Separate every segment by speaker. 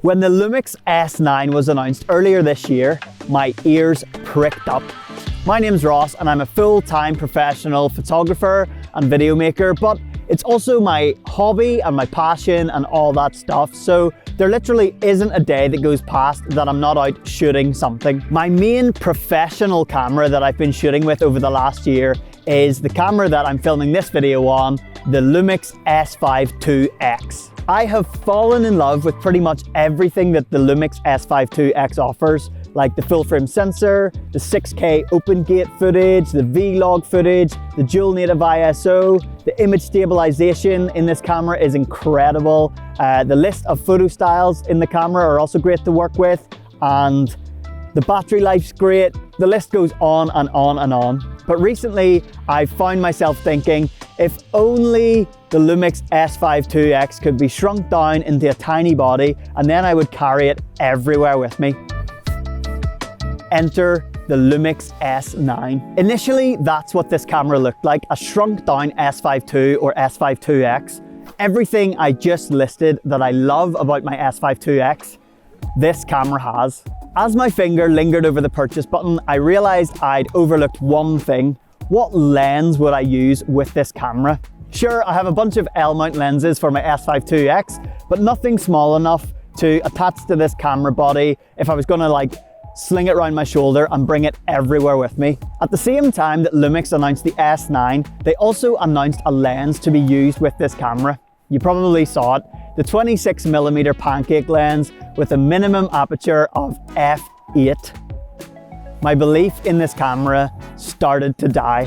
Speaker 1: When the LUMIX S9 was announced earlier this year, my ears pricked up. My name's Ross and I'm a full-time professional photographer and video maker, but it's also my hobby and my passion and all that stuff. So there literally isn't a day that goes past that I'm not out shooting something. My main professional camera that I've been shooting with over the last year is the camera that I'm filming this video on, the LUMIX S5IIX. I have fallen in love with pretty much everything that the LUMIX S5IIX offers, like the full frame sensor, the 6K open gate footage, the vlog footage, the dual native ISO, the image stabilization in this camera is incredible. The list of photo styles in the camera are also great to work with, and the battery life's great. The list goes on and on and on. But recently, I found myself thinking, if only the LUMIX S5IIX could be shrunk down into a tiny body, and then I would carry it everywhere with me. Enter the LUMIX S9. Initially, that's what this camera looked like, a shrunk down S5II or S5IIX. Everything I just listed that I love about my S5IIX, this camera has. As my finger lingered over the purchase button, I realized I'd overlooked one thing. What lens would I use with this camera? Sure, I have a bunch of L-mount lenses for my S5IIX, but nothing small enough to attach to this camera body if I was gonna sling it around my shoulder and bring it everywhere with me. At the same time that LUMIX announced the S9, they also announced a lens to be used with this camera. You probably saw it, the 26mm pancake lens with a minimum aperture of f8. My belief in this camera started to die.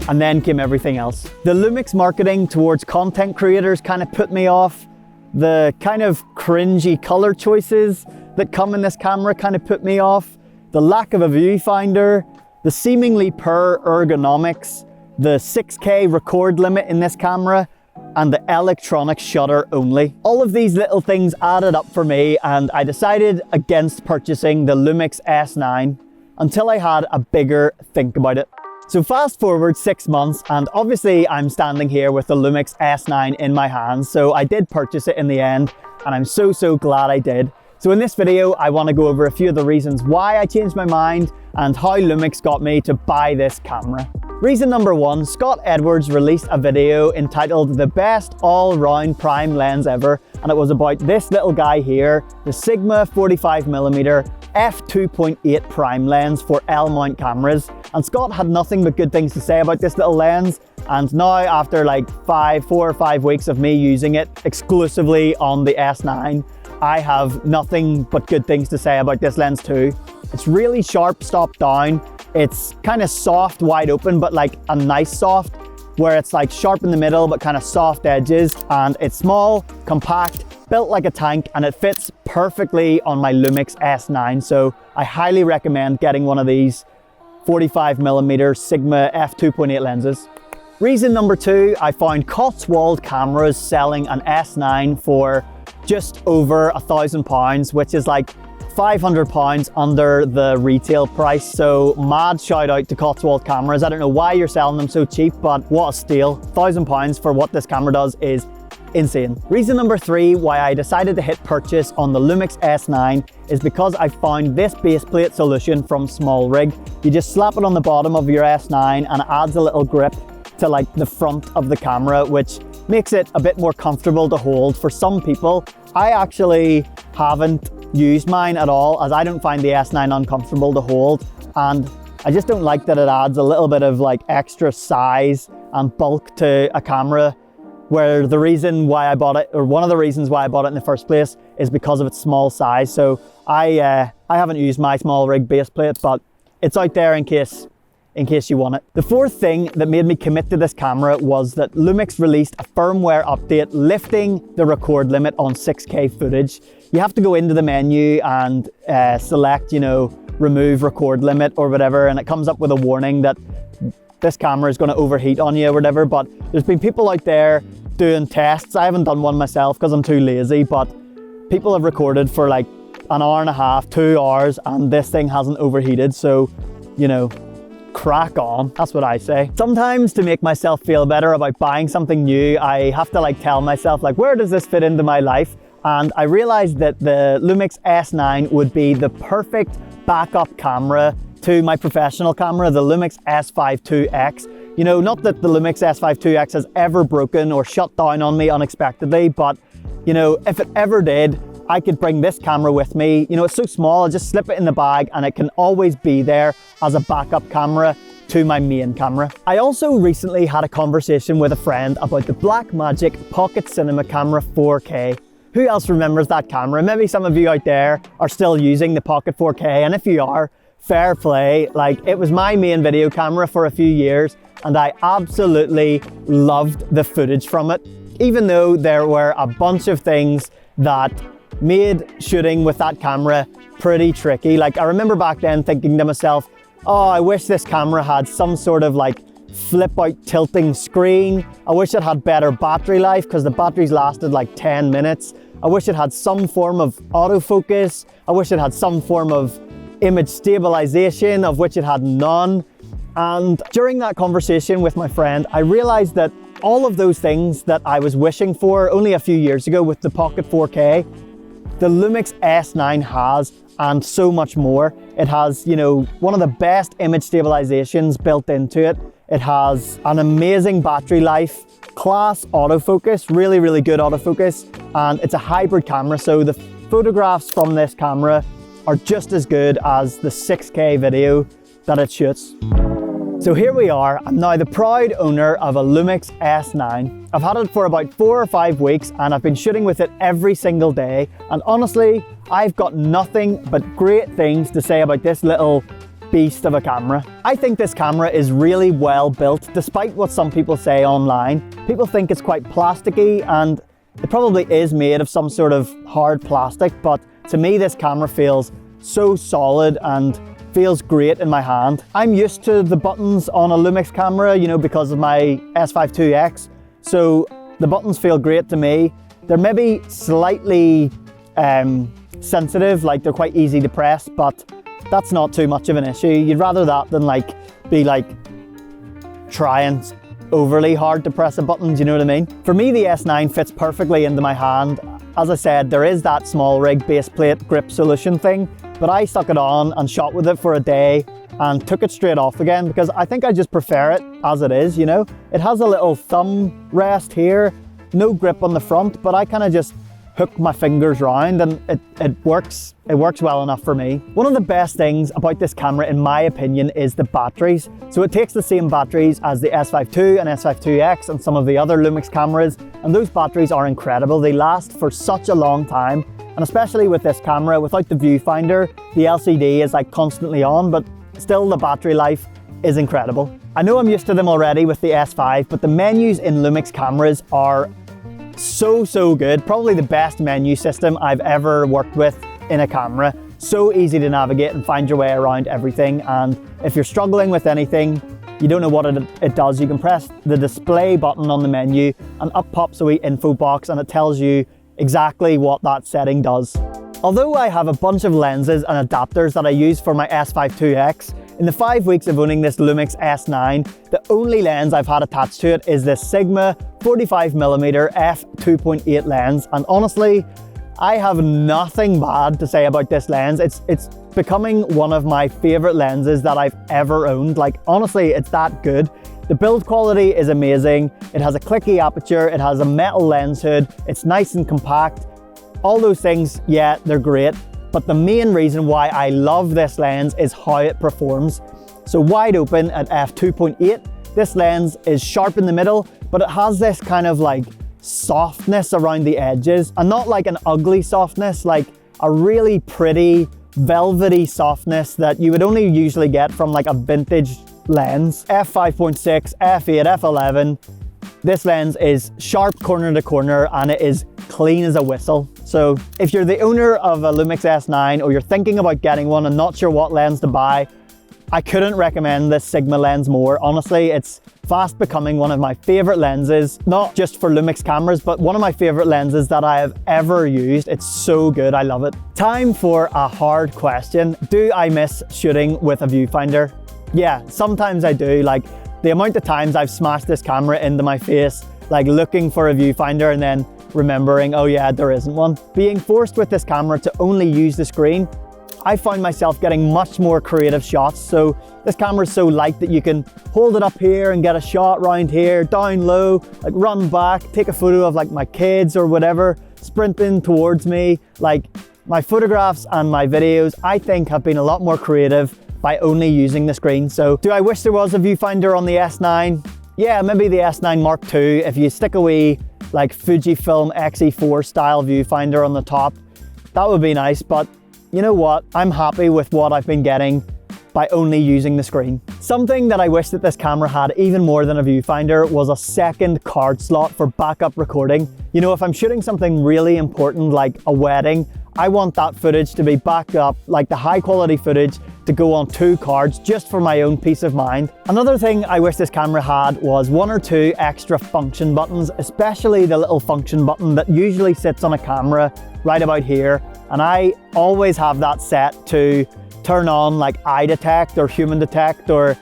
Speaker 1: And then came everything else. The LUMIX marketing towards content creators kind of put me off. The kind of cringy color choices that come in this camera kind of put me off. The lack of a viewfinder, the seemingly poor ergonomics, the 6K record limit in this camera, and the electronic shutter only. All of these little things added up for me, and I decided against purchasing the LUMIX S9 until I had a bigger think about it. So fast forward 6 months, and obviously I'm standing here with the LUMIX S9 in my hands, so I did purchase it in the end, and I'm so glad I did. So in this video, I want to go over a few of the reasons why I changed my mind and how LUMIX got me to buy this camera. Reason number one, Scott Edwards released a video entitled The Best All-Round Prime Lens Ever, and it was about this little guy here, the Sigma 45mm f2.8 prime lens for L-mount cameras. And Scott had nothing but good things to say about this little lens, and now after 4 or 5 weeks of me using it exclusively on the S9, I have nothing but good things to say about this lens too. It's really sharp stop down. It's kind of soft wide open, but a nice soft, where it's sharp in the middle but kind of soft edges, and it's small, compact, built like a tank, and it fits perfectly on my LUMIX S9. So I highly recommend getting one of these 45mm Sigma f2.8 lenses. Reason number two, I found Cotswold cameras selling an S9 for just over £1,000, which is £500 under the retail price. So mad shout out to Cotswold cameras. I don't know why you're selling them so cheap, but what a steal. £1,000 for what this camera does is insane. Reason number three why I decided to hit purchase on the LUMIX S9 is because I found this base plate solution from Small Rig. You just slap it on the bottom of your S9 and it adds a little grip to the front of the camera, which makes it a bit more comfortable to hold for some people. I actually haven't used mine at all, as I don't find the S9 uncomfortable to hold, and I just don't like that it adds a little bit of extra size and bulk to a camera, where the reason why I bought it, or one of the reasons why I bought it in the first place, is because of its small size. So I haven't used my Small Rig base plate, but it's out there in case you want it. The fourth thing that made me commit to this camera was that LUMIX released a firmware update lifting the record limit on 6K footage. You have to go into the menu and select, remove record limit or whatever, and it comes up with a warning that this camera is going to overheat on you or whatever. But there's been people out there doing tests. I haven't done one myself because I'm too lazy, but people have recorded for an hour and a half, 2 hours, and this thing hasn't overheated. So, crack on, that's what I say. Sometimes to make myself feel better about buying something new, I have to tell myself where does this fit into my life? and I realized that the LUMIX S9 would be the perfect backup camera to my professional camera, the LUMIX S5IIX. You know, not that the LUMIX S5IIX has ever broken or shut down on me unexpectedly, but you know, if it ever did, I could bring this camera with me. You know, it's so small, I just slip it in the bag and it can always be there as a backup camera to my main camera. I also recently had a conversation with a friend about the Blackmagic Pocket Cinema Camera 4K. Who else remembers that camera? Maybe some of you out there are still using the Pocket 4K, and if you are, fair play. Like, it was my main video camera for a few years and I absolutely loved the footage from it, even though there were a bunch of things that made shooting with that camera pretty tricky. Like, I remember back then thinking to myself, oh, I wish this camera had some sort of like flip out tilting screen. I wish it had better battery life because the batteries lasted like 10 minutes. I wish it had some form of autofocus. I wish it had some form of image stabilization, of which it had none. And during that conversation with my friend, I realized that all of those things that I was wishing for only a few years ago with the Pocket 4K, the LUMIX S9 has, and so much more. It has, you know, one of the best image stabilizations built into it. It has an amazing battery life, class autofocus, really, really good autofocus, and it's a hybrid camera, so the photographs from this camera are just as good as the 6K video that it shoots. So here we are, I'm now the proud owner of a LUMIX S9. I've had it for about 4 or 5 weeks and I've been shooting with it every single day, and honestly, I've got nothing but great things to say about this little beast of a camera. I think this camera is really well built, despite what some people say online. People think it's quite plasticky, and it probably is made of some sort of hard plastic, but to me this camera feels so solid and feels great in my hand. I'm used to the buttons on a LUMIX camera, you know, because of my S5IIX, so the buttons feel great to me. They're maybe slightly sensitive, like they're quite easy to press, but that's not too much of an issue. You'd rather that than be trying overly hard to press a button, do you know what I mean? For me, the S9 fits perfectly into my hand. As I said, there is that small rig base plate grip solution thing, but I stuck it on and shot with it for a day and took it straight off again because I think I just prefer it as it is, you know? It has a little thumb rest here, no grip on the front, but I kind of just hook my fingers round and it works well enough for me. One of the best things about this camera, in my opinion, is the batteries. So it takes the same batteries as the S5 II and S5IIX and some of the other LUMIX cameras, and those batteries are incredible. They last for such a long time, and especially with this camera, without the viewfinder, the LCD is like constantly on, but still the battery life is incredible. I know I'm used to them already with the S5, but the menus in LUMIX cameras are so good. Probably the best menu system I've ever worked with in a camera. So easy to navigate and find your way around everything, and if you're struggling with anything, you don't know what it does, you can press the display button on the menu and up pops a wee info box and it tells you exactly what that setting does. Although I have a bunch of lenses and adapters that I use for my S5IIX, in the 5 weeks of owning this LUMIX S9, the only lens I've had attached to it is this Sigma 45mm f2.8 lens, and honestly, I have nothing bad to say about this lens. It's becoming one of my favorite lenses that I've ever owned. Like, honestly, it's that good. The build quality is amazing. It has a clicky aperture, it has a metal lens hood, it's nice and compact. All those things, yeah, they're great. But the main reason why I love this lens is how it performs. So wide open at f2.8, this lens is sharp in the middle, but it has this kind of like softness around the edges, and not like an ugly softness, like a really pretty velvety softness that you would only usually get from like a vintage lens. f5.6, f8, f11, this lens is sharp corner to corner and it is clean as a whistle. So if you're the owner of a LUMIX S9 or you're thinking about getting one and not sure what lens to buy, I couldn't recommend this Sigma lens more. Honestly, it's fast becoming one of my favorite lenses, not just for LUMIX cameras, but one of my favorite lenses that I have ever used. It's so good, I love it. Time for a hard question. Do I miss shooting with a viewfinder? Yeah, sometimes I do. Like, the amount of times I've smashed this camera into my face, like looking for a viewfinder, and then remembering, oh yeah, there isn't one. Being forced with this camera to only use the screen, I found myself getting much more creative shots. So this camera is so light that you can hold it up here and get a shot round here, down low, like run back, take a photo of like my kids or whatever, sprinting towards me. Like my photographs and my videos, I think have been a lot more creative by only using the screen. So do I wish there was a viewfinder on the S9? Yeah, maybe the S9 Mark II, if you stick a wee like Fujifilm X-E4 style viewfinder on the top, that would be nice. But you know what? I'm happy with what I've been getting by only using the screen. Something that I wish that this camera had even more than a viewfinder was a second card slot for backup recording. You know, if I'm shooting something really important like a wedding, I want that footage to be backed up, like the high quality footage to go on 2 cards just for my own peace of mind. Another thing I wish this camera had was 1 or 2 extra function buttons, especially the little function button that usually sits on a camera right about here. And I always have that set to turn on like eye detect or human detect or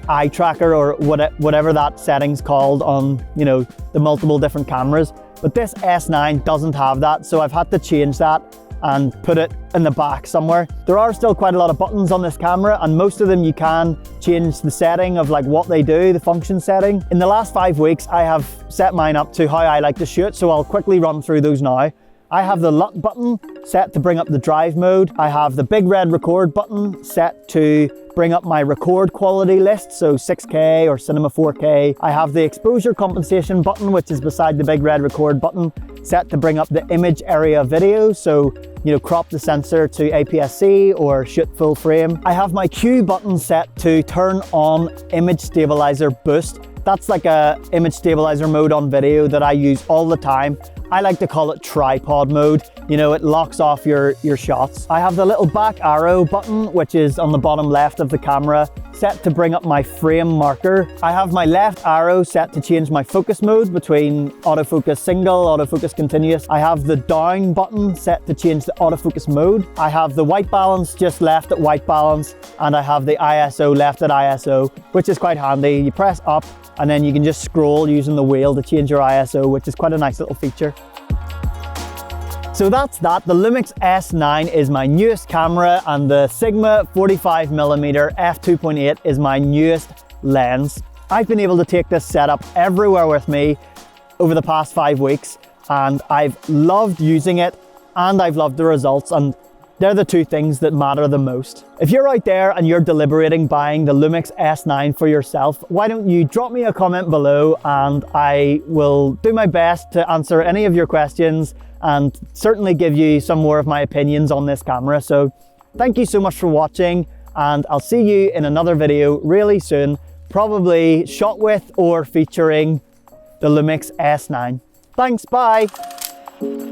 Speaker 1: eye tracker or whatever that setting's called on, you know, the multiple different cameras. But this S9 doesn't have that, so I've had to change that and put it in the back somewhere. There are still quite a lot of buttons on this camera, and most of them you can change the setting of like what they do, the function setting. In the last 5 weeks, I have set mine up to how I like to shoot, so I'll quickly run through those now. I have the LUT button set to bring up the drive mode. I have the big red record button set to bring up my record quality list, so 6K or Cinema 4K. I have the exposure compensation button, which is beside the big red record button, set to bring up the image area video, so you know, crop the sensor to APS-C or shoot full frame. I have my Q button set to turn on image stabilizer boost. That's like a image stabilizer mode on video that I use all the time. I like to call it tripod mode. You know, it locks off your shots. I have the little back arrow button, which is on the bottom left of the camera, set to bring up my frame marker. I have my left arrow set to change my focus mode between autofocus single, autofocus continuous. I have the down button set to change the autofocus mode. I have the white balance just left at white balance, and I have the ISO left at ISO, which is quite handy. You press up and then you can just scroll using the wheel to change your ISO, which is quite a nice little feature. So that's that. The LUMIX S9 is my newest camera, and the Sigma 45mm f2.8 is my newest lens. I've been able to take this setup everywhere with me over the past 5 weeks, and I've loved using it and I've loved the results, and they're the 2 things that matter the most. If you're out there and you're deliberating buying the LUMIX S9 for yourself, why don't you drop me a comment below and I will do my best to answer any of your questions and certainly give you some more of my opinions on this camera. So thank you so much for watching, and I'll see you in another video really soon, probably shot with or featuring the LUMIX S9. Thanks, bye.